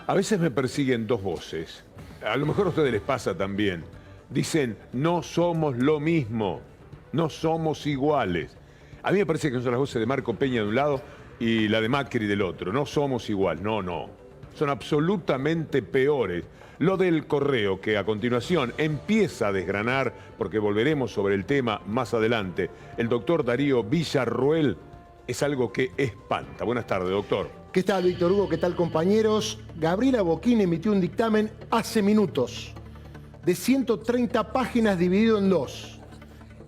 A veces me persiguen dos voces. A lo mejor a ustedes les pasa también. Dicen, no somos lo mismo, no somos iguales. A mí me parece que son las voces de Marco Peña de un lado y la de Macri del otro. No somos igual, no. Son absolutamente peores. Lo del Correo, que a continuación empieza a desgranar, porque volveremos sobre el tema más adelante, el doctor Darío Villarroel, es algo que espanta. Buenas tardes, doctor. ¿Qué tal, Víctor Hugo? ¿Qué tal, compañeros? Gabriela Bocchín emitió un dictamen hace minutos, de 130 páginas dividido en dos.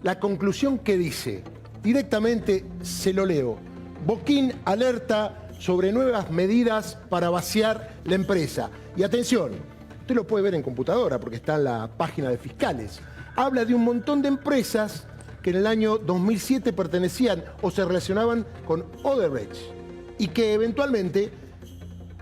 La conclusión que dice, directamente se lo leo. Bocchín alerta sobre nuevas medidas para vaciar la empresa. Y atención, usted lo puede ver en computadora porque está en la página de fiscales. Habla de un montón de empresas que en el año 2007 pertenecían o se relacionaban con Odebrecht y que eventualmente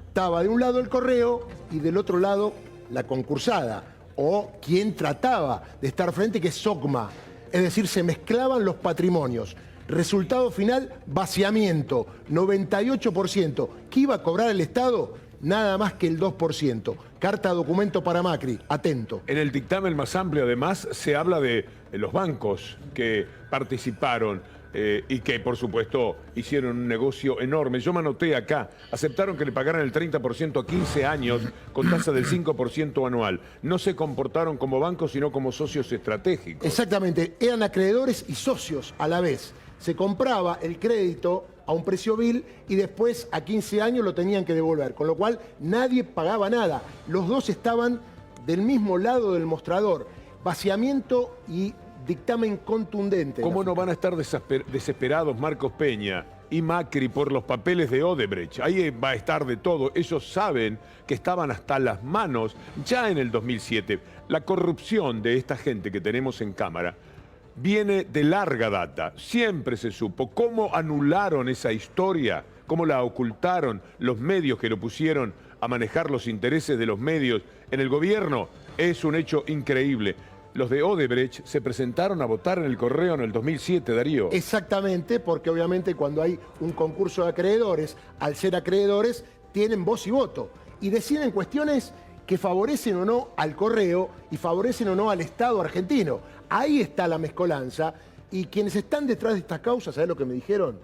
estaba de un lado el Correo y del otro lado la concursada o quien trataba de estar frente, que es SOCMA. Es decir, se mezclaban los patrimonios. Resultado final, vaciamiento, 98%. ¿Qué iba a cobrar el Estado? Nada más que el 2%. Carta documento para Macri, atento. En el dictamen más amplio, además, se habla de los bancos que participaron y que, por supuesto, hicieron un negocio enorme. Yo me anoté acá, aceptaron que le pagaran el 30% a 15 años con tasa del 5% anual. No se comportaron como bancos, sino como socios estratégicos. Exactamente, eran acreedores y socios a la vez. Se compraba el crédito a un precio vil y después a 15 años lo tenían que devolver, con lo cual nadie pagaba nada. Los dos estaban del mismo lado del mostrador. Vaciamiento y dictamen contundente. ¿Cómo no van a estar desesperados Marcos Peña y Macri por los papeles de Odebrecht? Ahí va a estar de todo. Ellos saben que estaban hasta las manos ya en el 2007. La corrupción de esta gente que tenemos en Cámara viene de larga data. Siempre se supo cómo anularon esa historia, cómo la ocultaron los medios que lo pusieron a manejar los intereses de los medios en el gobierno. Es un hecho increíble. Los de Odebrecht se presentaron a votar en el Correo en el 2007, Darío. Exactamente, porque obviamente cuando hay un concurso de acreedores, al ser acreedores, tienen voz y voto. Y deciden cuestiones que favorecen o no al Correo y favorecen o no al Estado argentino. Ahí está la mezcolanza. Y quienes están detrás de estas causas, ¿sabés lo que me dijeron?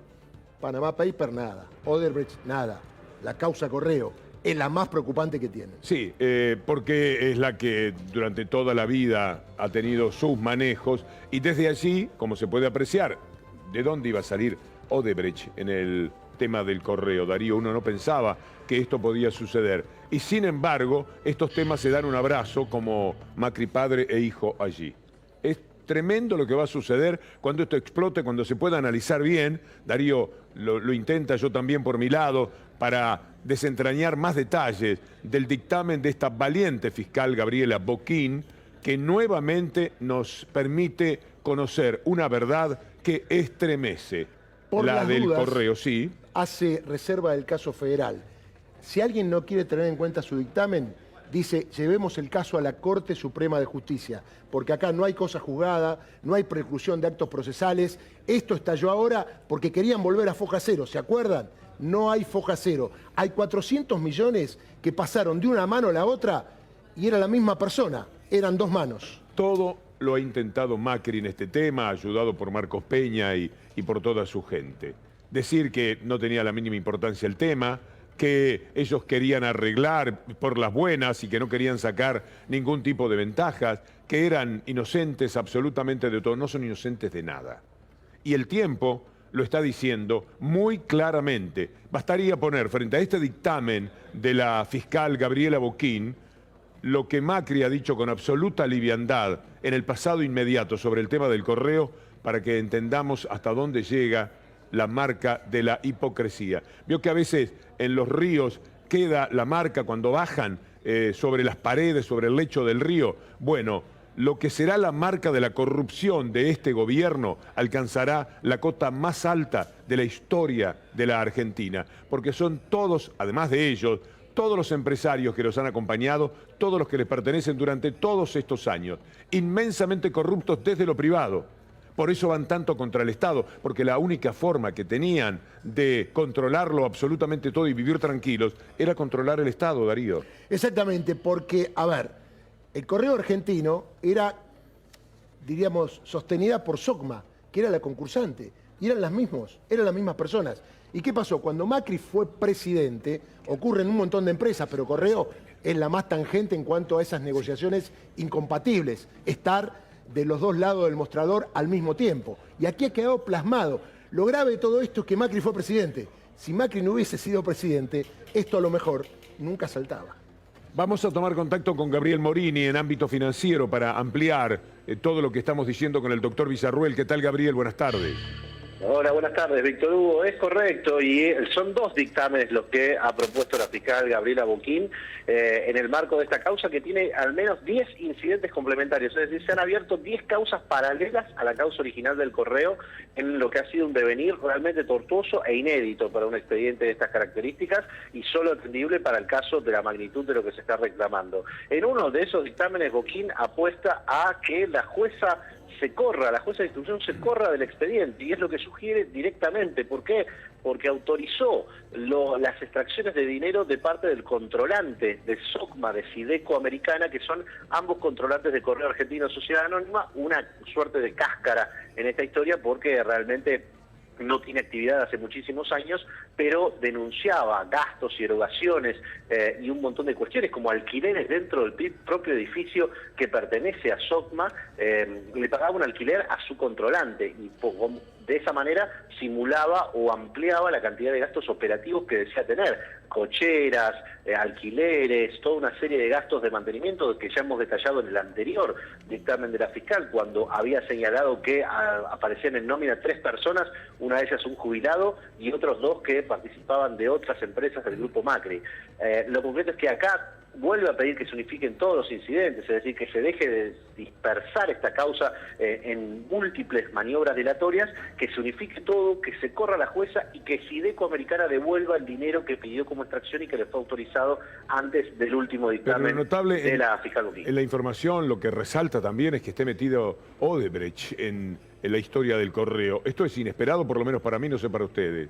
Panama Paper, nada. Odebrecht, nada. La causa Correo es la más preocupante que tienen. Sí, porque es la que durante toda la vida ha tenido sus manejos y desde allí, como se puede apreciar, ¿de dónde iba a salir Odebrecht en el tema del Correo, Darío? Uno no pensaba que esto podía suceder. Y sin embargo, estos temas se dan un abrazo como Macri padre e hijo allí. Es tremendo lo que va a suceder cuando esto explote, cuando se pueda analizar bien. Darío lo intenta, yo también por mi lado, para desentrañar más detalles del dictamen de esta valiente fiscal Gabriela Bocchín, que nuevamente nos permite conocer una verdad que estremece. Por la las del dudas, Correo, sí. Hace reserva del caso federal. Si alguien no quiere tener en cuenta su dictamen, dice, llevemos el caso a la Corte Suprema de Justicia, porque acá no hay cosa juzgada, no hay preclusión de actos procesales. Esto estalló ahora porque querían volver a foja cero, ¿se acuerdan? No hay foja cero. Hay 400 millones que pasaron de una mano a la otra y era la misma persona, eran dos manos. Todo lo ha intentado Macri en este tema, ayudado por Marcos Peña y por toda su gente. Decir que no tenía la mínima importancia el tema, que ellos querían arreglar por las buenas y que no querían sacar ningún tipo de ventajas, que eran inocentes absolutamente de todo, no son inocentes de nada. Y el tiempo lo está diciendo muy claramente. Bastaría poner frente a este dictamen de la fiscal Gabriela Bocchín lo que Macri ha dicho con absoluta liviandad en el pasado inmediato sobre el tema del Correo para que entendamos hasta dónde llega la marca de la hipocresía. Vio que a veces en los ríos queda la marca cuando bajan sobre las paredes, sobre el lecho del río. Bueno, lo que será la marca de la corrupción de este gobierno alcanzará la cota más alta de la historia de la Argentina, porque son todos, además de ellos, todos los empresarios que los han acompañado, todos los que les pertenecen durante todos estos años, inmensamente corruptos desde lo privado, Por eso van tanto contra el Estado, porque la única forma que tenían de controlarlo absolutamente todo y vivir tranquilos era controlar el Estado, Darío. Exactamente, porque, a ver, el Correo Argentino era, diríamos, sostenida por SOCMA, que era la concursante, y eran las mismas personas. ¿Y qué pasó? Cuando Macri fue presidente, ocurre en un montón de empresas, pero Correo es la más tangente en cuanto a esas negociaciones incompatibles, estar de los dos lados del mostrador al mismo tiempo. Y aquí ha quedado plasmado. Lo grave de todo esto es que Macri fue presidente. Si Macri no hubiese sido presidente, esto a lo mejor nunca saltaba. Vamos a tomar contacto con Gabriel Morini en ámbito financiero para ampliar todo lo que estamos diciendo con el doctor Villarruel. ¿Qué tal, Gabriel? Buenas tardes. Hola, buenas tardes, Víctor Hugo. Es correcto, y son 2 dictámenes los que ha propuesto la fiscal Gabriela Boquín en el marco de esta causa, que tiene al menos 10 incidentes complementarios. Es decir, se han abierto 10 causas paralelas a la causa original del Correo, en lo que ha sido un devenir realmente tortuoso e inédito para un expediente de estas características y solo atendible para el caso de la magnitud de lo que se está reclamando. En uno de esos dictámenes, Boquín apuesta a que la jueza de instrucción se corra del expediente, y es lo que sugiere directamente. ¿Por qué? Porque autorizó las extracciones de dinero de parte del controlante de SOCMA, de Sideco Americana, que son ambos controlantes de Correo Argentino Sociedad Anónima, una suerte de cáscara en esta historia, porque realmente no tiene actividad hace muchísimos años, pero denunciaba gastos y erogaciones y un montón de cuestiones, como alquileres dentro del propio edificio que pertenece a SOCMA. Le pagaba un alquiler a su controlante y de esa manera simulaba o ampliaba la cantidad de gastos operativos que decía tener: cocheras, alquileres, toda una serie de gastos de mantenimiento que ya hemos detallado en el anterior dictamen de la fiscal, cuando había señalado que aparecían en nómina 3 personas, una de ellas un jubilado y otros 2 que participaban de otras empresas del grupo Macri. Lo concreto es que acá vuelve a pedir que se unifiquen todos los incidentes, es decir, que se deje de dispersar esta causa en múltiples maniobras dilatorias, que se unifique todo, que se corra la jueza y que Sideco Americana devuelva el dinero que pidió como extracción y que le fue autorizado antes del último dictamen de la fiscal Boquín. En la información lo que resalta también es que esté metido Odebrecht en la historia del Correo. Esto es inesperado, por lo menos para mí, no sé para ustedes.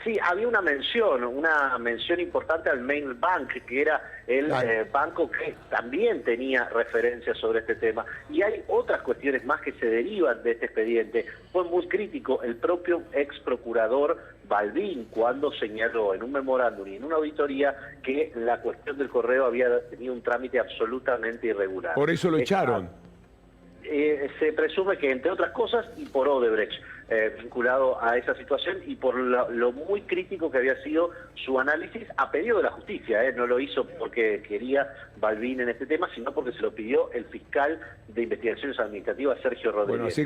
Sí, había una mención importante al Main Bank, que era el banco que también tenía referencias sobre este tema. Y hay otras cuestiones más que se derivan de este expediente. Fue muy crítico el propio ex procurador Balbín cuando señaló en un memorándum y en una auditoría que la cuestión del Correo había tenido un trámite absolutamente irregular. Por eso lo echaron. Se presume que, entre otras cosas, y por Odebrecht, vinculado a esa situación, y por lo muy crítico que había sido su análisis a pedido de la justicia. No lo hizo porque quería Balbín en este tema, sino porque se lo pidió el fiscal de investigaciones administrativas, Sergio Rodríguez. Bueno, así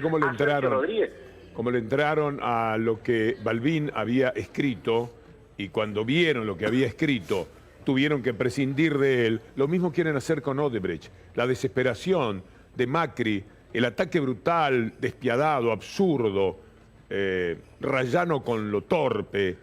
como le entraron a lo que Balbín había escrito, y cuando vieron lo que había escrito tuvieron que prescindir de él, lo mismo quieren hacer con Odebrecht. La desesperación de Macri, el ataque brutal, despiadado, absurdo, rayano con lo torpe,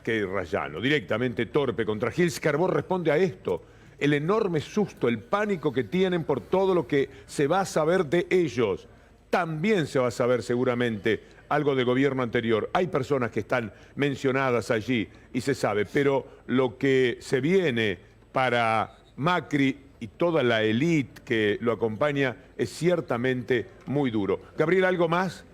qué rayano, directamente torpe contra Gils Carbó responde a esto: el enorme susto, el pánico que tienen por todo lo que se va a saber de ellos. También se va a saber seguramente algo del gobierno anterior. Hay personas que están mencionadas allí y se sabe, pero lo que se viene para Macri y toda la élite que lo acompaña es ciertamente muy duro. Gabriel, ¿algo más?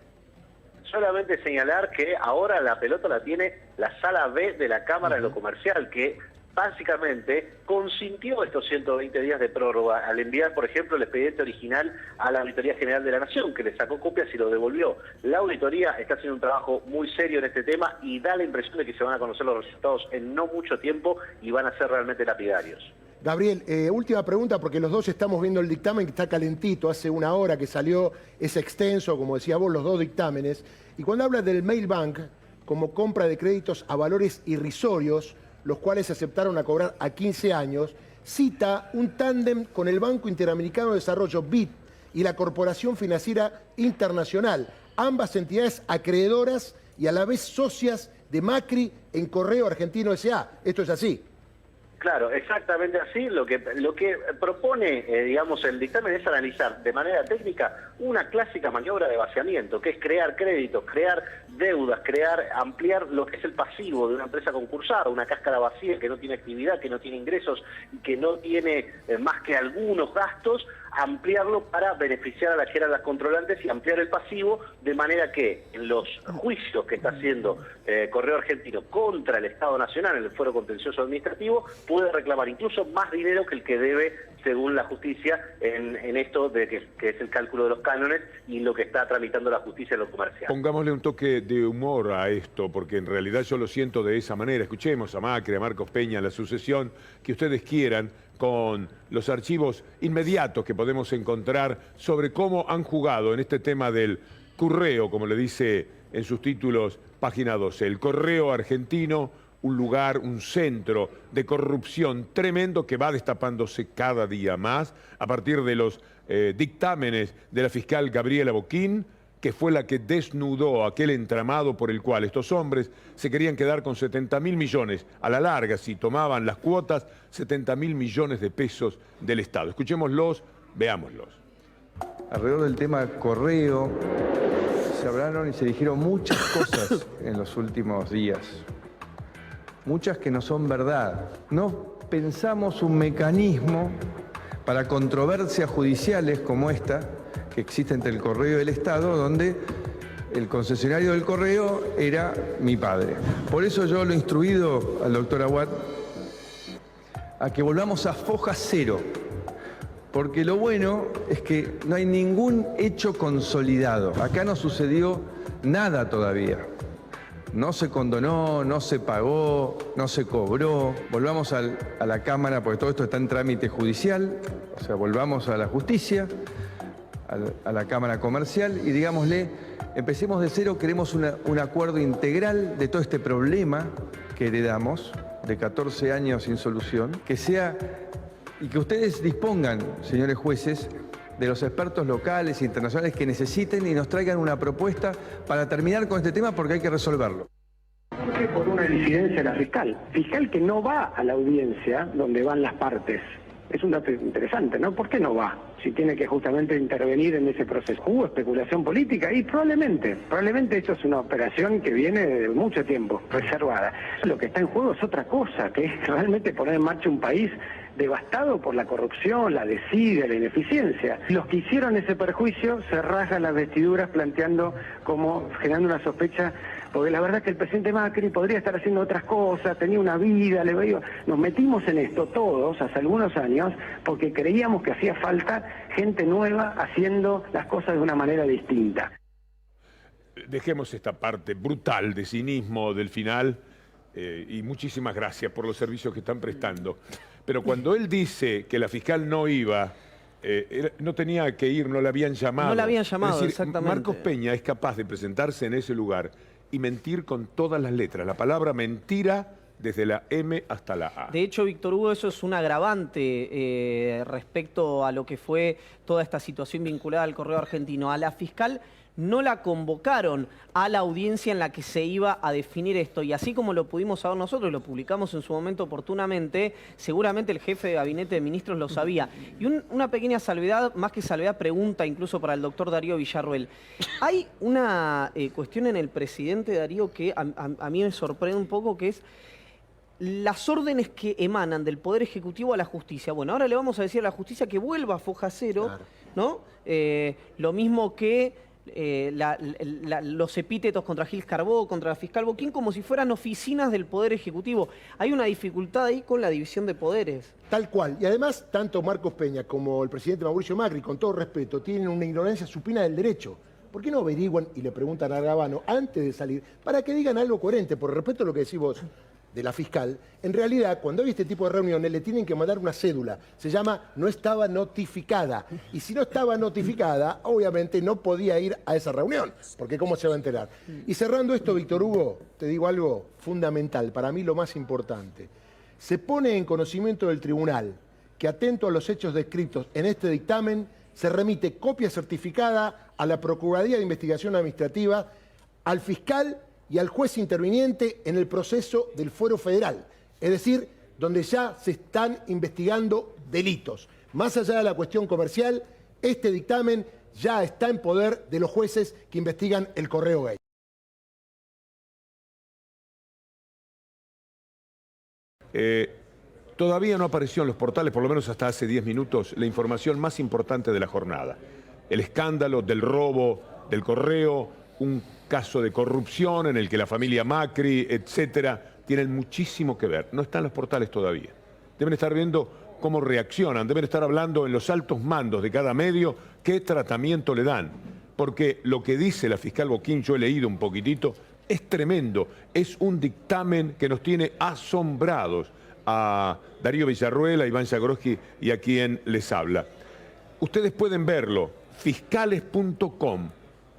Solamente señalar que ahora la pelota la tiene la Sala B de la Cámara de lo Comercial, que básicamente consintió estos 120 días de prórroga al enviar, por ejemplo, el expediente original a la Auditoría General de la Nación, que le sacó copias y lo devolvió. La auditoría está haciendo un trabajo muy serio en este tema y da la impresión de que se van a conocer los resultados en no mucho tiempo y van a ser realmente lapidarios. Gabriel, última pregunta, porque los dos estamos viendo el dictamen que está calentito, hace una hora que salió, es extenso, como decía vos, los 2 dictámenes, y cuando habla del Mail Bank como compra de créditos a valores irrisorios, los cuales se aceptaron a cobrar a 15 años, cita un tándem con el Banco Interamericano de Desarrollo, BID, y la Corporación Financiera Internacional, ambas entidades acreedoras y a la vez socias de Macri en Correo Argentino S.A. ¿Esto es así? Claro, exactamente así. Lo que propone, digamos, el dictamen es analizar de manera técnica una clásica maniobra de vaciamiento, que es crear créditos, crear deudas, ampliar lo que es el pasivo de una empresa concursada, una cáscara vacía que no tiene actividad, que no tiene ingresos y que no tiene más que algunos gastos, ampliarlo para beneficiar a las que eran las controlantes y ampliar el pasivo, de manera que en los juicios que está haciendo Correo Argentino contra el Estado Nacional en el Fuero Contencioso Administrativo puede reclamar incluso más dinero que el que debe según la justicia en esto de que es el cálculo de los cánones y lo que está tramitando la justicia en lo comercial. Pongámosle un toque de humor a esto, porque en realidad yo lo siento de esa manera. Escuchemos a Macri, a Marcos Peña, a la sucesión que ustedes quieran, con los archivos inmediatos que podemos encontrar sobre cómo han jugado en este tema del Correo, como le dice en sus títulos página 12, el Correo Argentino, un lugar, un centro de corrupción tremendo que va destapándose cada día más a partir de los dictámenes de la fiscal Gabriela Boquín, que fue la que desnudó aquel entramado por el cual estos hombres se querían quedar con 70.000 millones, a la larga, si tomaban las cuotas, 70.000 millones de pesos del Estado. Escuchémoslos, veámoslos. Alrededor del tema Correo se hablaron y se dijeron muchas cosas en los últimos días, muchas que no son verdad. No pensamos un mecanismo para controversias judiciales como esta, que existe entre el Correo y el Estado, donde el concesionario del Correo era mi padre. Por eso yo lo he instruido al doctor Aguad a que volvamos a foja cero, porque lo bueno es que no hay ningún hecho consolidado. Acá no sucedió nada todavía. No se condonó, no se pagó, no se cobró. Volvamos a la Cámara, porque todo esto está en trámite judicial, o sea, volvamos a la justicia, a la Cámara Comercial y digámosle, empecemos de cero, queremos un acuerdo integral de todo este problema que heredamos, de 14 años sin solución, que sea, y que ustedes dispongan, señores jueces, de los expertos locales e internacionales que necesiten y nos traigan una propuesta para terminar con este tema porque hay que resolverlo. Por una disidencia de la fiscal que no va a la audiencia donde van las partes. Es un dato interesante, ¿no? ¿Por qué no va? Si tiene que justamente intervenir en ese proceso. ¿Hubo especulación política? Y probablemente esto es una operación que viene de mucho tiempo, reservada. Lo que está en juego es otra cosa, que es realmente poner en marcha un país devastado por la corrupción, la desidia, la ineficiencia. Los que hicieron ese perjuicio se rasgan las vestiduras planteando como generando una sospecha, porque la verdad es que el presidente Macri podría estar haciendo otras cosas, tenía una vida, nos metimos en esto todos hace algunos años porque creíamos que hacía falta gente nueva haciendo las cosas de una manera distinta. Dejemos esta parte brutal de cinismo del final y muchísimas gracias por los servicios que están prestando. Pero cuando él dice que la fiscal no iba, no tenía que ir, no la habían llamado. No la habían llamado, es decir, exactamente. Marcos Peña es capaz de presentarse en ese lugar y mentir con todas las letras. La palabra mentira desde la M hasta la A. De hecho, Víctor Hugo, eso es un agravante respecto a lo que fue toda esta situación vinculada al Correo Argentino. A la fiscal no la convocaron a la audiencia en la que se iba a definir esto. Y así como lo pudimos saber nosotros, lo publicamos en su momento oportunamente, seguramente el jefe de gabinete de ministros lo sabía. Y una pequeña salvedad, más que salvedad, pregunta incluso para el doctor Darío Villarruel. Hay una cuestión en el presidente Darío que a mí me sorprende un poco, que es las órdenes que emanan del Poder Ejecutivo a la justicia. Bueno, ahora le vamos a decir a la justicia que vuelva a foja cero, claro, ¿no? Lo mismo que los epítetos contra Gil Carbó, contra la fiscal Boquín, como si fueran oficinas del Poder Ejecutivo. Hay una dificultad ahí con la división de poderes. Tal cual. Y además, tanto Marcos Peña como el presidente Mauricio Macri, con todo respeto, tienen una ignorancia supina del derecho. ¿Por qué no averiguan y le preguntan a Garabano antes de salir para que digan algo coherente? Por respeto a lo que decís vos de la fiscal, en realidad, cuando hay este tipo de reuniones, le tienen que mandar una cédula. Se llama no estaba notificada. Y si no estaba notificada, obviamente no podía ir a esa reunión, porque ¿cómo se va a enterar? Y cerrando esto, Víctor Hugo, te digo algo fundamental, para mí lo más importante. Se pone en conocimiento del tribunal que, atento a los hechos descritos en este dictamen, se remite copia certificada a la Procuraduría de Investigación Administrativa, al fiscal y al juez interviniente en el proceso del Fuero Federal. Es decir, donde ya se están investigando delitos. Más allá de la cuestión comercial, este dictamen ya está en poder de los jueces que investigan el Correo Gate. Todavía no apareció en los portales, por lo menos hasta hace 10 minutos, la información más importante de la jornada. El escándalo del robo del correo, un caso de corrupción en el que la familia Macri, etcétera, tienen muchísimo que ver. No están en los portales todavía. Deben estar viendo cómo reaccionan, deben estar hablando en los altos mandos de cada medio qué tratamiento le dan. Porque lo que dice la fiscal Boquín, yo he leído un poquitito, es tremendo. Es un dictamen que nos tiene asombrados a Darío Villarruel, a Iván Jagroski y a quien les habla. Ustedes pueden verlo, fiscales.com.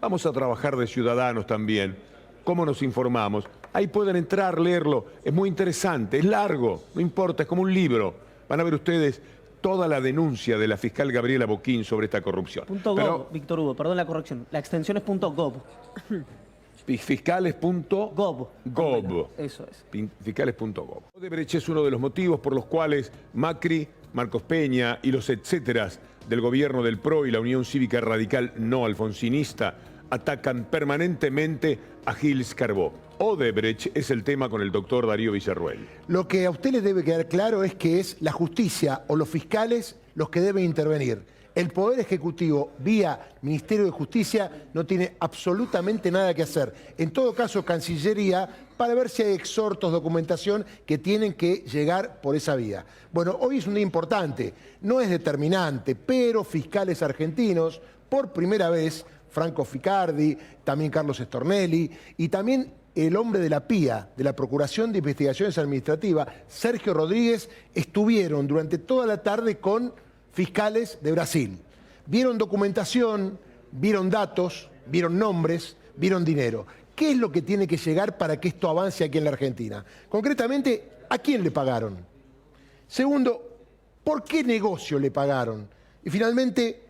Vamos a trabajar de ciudadanos también. ¿Cómo nos informamos? Ahí pueden entrar, leerlo. Es muy interesante, es largo, no importa, es como un libro. Van a ver ustedes toda la denuncia de la fiscal Gabriela Boquín sobre esta corrupción. .gov, Víctor Hugo, perdón la corrección. La extensión es .gov. Fiscales.gov. Eso es. Fiscales.gov. Odebrecht es uno de los motivos por los cuales Macri, Marcos Peña y los etcéteras del gobierno del PRO y la Unión Cívica Radical no alfonsinista atacan permanentemente a Gilles Carbó. Odebrecht es el tema con el doctor Darío Villarruel. Lo que a usted le debe quedar claro es que es la justicia o los fiscales los que deben intervenir. El Poder Ejecutivo, vía Ministerio de Justicia, no tiene absolutamente nada que hacer. En todo caso, Cancillería, para ver si hay exhortos, documentación que tienen que llegar por esa vía. Bueno, hoy es un día importante, no es determinante, pero fiscales argentinos, por primera vez, Franco Ficardi, también Carlos Stornelli, y también el hombre de la PIA, de la Procuración de Investigaciones Administrativas, Sergio Rodríguez, estuvieron durante toda la tarde con fiscales de Brasil. Vieron documentación, vieron datos, vieron nombres, vieron dinero. ¿Qué es lo que tiene que llegar para que esto avance aquí en la Argentina? Concretamente, ¿a quién le pagaron? Segundo, ¿por qué negocio le pagaron? Y finalmente,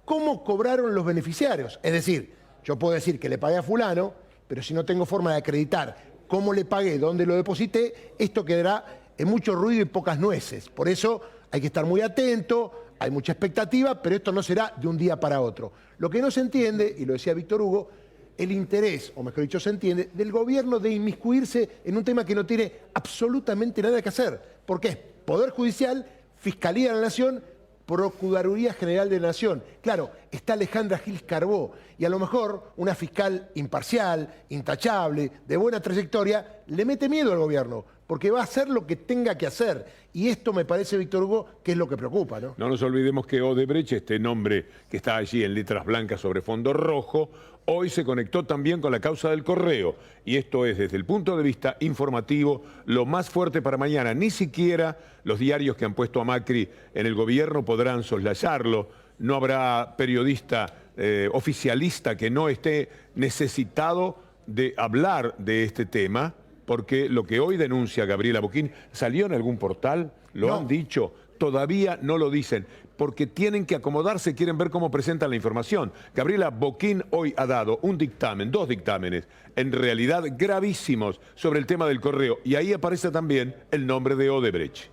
¿cómo cobraron los beneficiarios? Es decir, yo puedo decir que le pagué a fulano, pero si no tengo forma de acreditar cómo le pagué, dónde lo deposité, esto quedará en mucho ruido y pocas nueces. Por eso hay que estar muy atento. Hay mucha expectativa, pero esto no será de un día para otro. Lo que no se entiende, y lo decía Víctor Hugo, el interés, o mejor dicho, se entiende, del gobierno de inmiscuirse en un tema que no tiene absolutamente nada que hacer. ¿Por qué? Poder Judicial, Fiscalía de la Nación, Procuraduría General de la Nación. Claro, está Alejandra Gilles Carbó, y a lo mejor una fiscal imparcial, intachable, de buena trayectoria, le mete miedo al gobierno, porque va a hacer lo que tenga que hacer. Y esto me parece, Víctor Hugo, que es lo que preocupa, ¿no? No nos olvidemos que Odebrecht, este nombre que está allí en letras blancas sobre fondo rojo, hoy se conectó también con la causa del correo. Y esto es, desde el punto de vista informativo, lo más fuerte para mañana. Ni siquiera los diarios que han puesto a Macri en el gobierno podrán soslayarlo. No habrá periodista oficialista que no esté necesitado de hablar de este tema, porque lo que hoy denuncia Gabriela Boquín, ¿salió en algún portal? ¿Lo han dicho? Todavía no lo dicen, porque tienen que acomodarse, quieren ver cómo presentan la información. Gabriela Boquín hoy ha dado un dictamen, 2 dictámenes, en realidad gravísimos, sobre el tema del correo, y ahí aparece también el nombre de Odebrecht.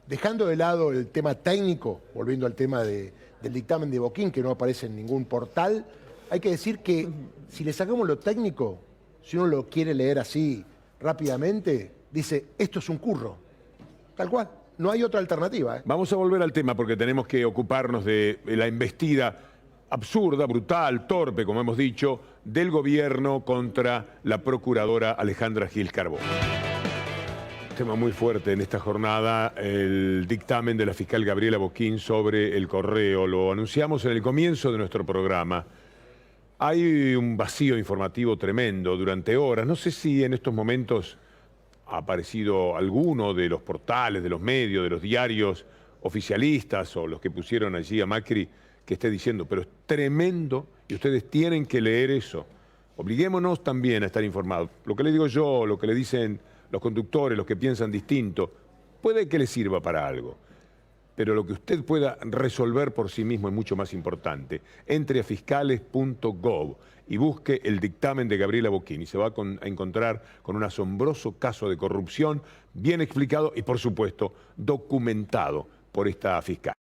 Dejando de lado el tema técnico, volviendo al tema del dictamen de Boquín, que no aparece en ningún portal, hay que decir que si le sacamos lo técnico, si uno lo quiere leer así rápidamente, dice, esto es un curro. Tal cual, no hay otra alternativa, ¿eh? Vamos a volver al tema porque tenemos que ocuparnos de la embestida absurda, brutal, torpe, como hemos dicho, del gobierno contra la procuradora Alejandra Gilles Carbó. Tema muy fuerte en esta jornada, el dictamen de la fiscal Gabriela Boquín sobre el correo. Lo anunciamos en el comienzo de nuestro programa. Hay un vacío informativo tremendo durante horas. No sé si en estos momentos ha aparecido alguno de los portales, de los medios, de los diarios oficialistas o los que pusieron allí a Macri que esté diciendo, pero es tremendo y ustedes tienen que leer eso. Obliguémonos también a estar informados. Lo que le digo yo, lo que le dicen los conductores, los que piensan distinto, puede que les sirva para algo. pero lo que usted pueda resolver por sí mismo es mucho más importante. Entre a fiscales.gov y busque el dictamen de Gabriela Bocchini. Se va a encontrar con un asombroso caso de corrupción, bien explicado y, por supuesto, documentado por esta fiscal.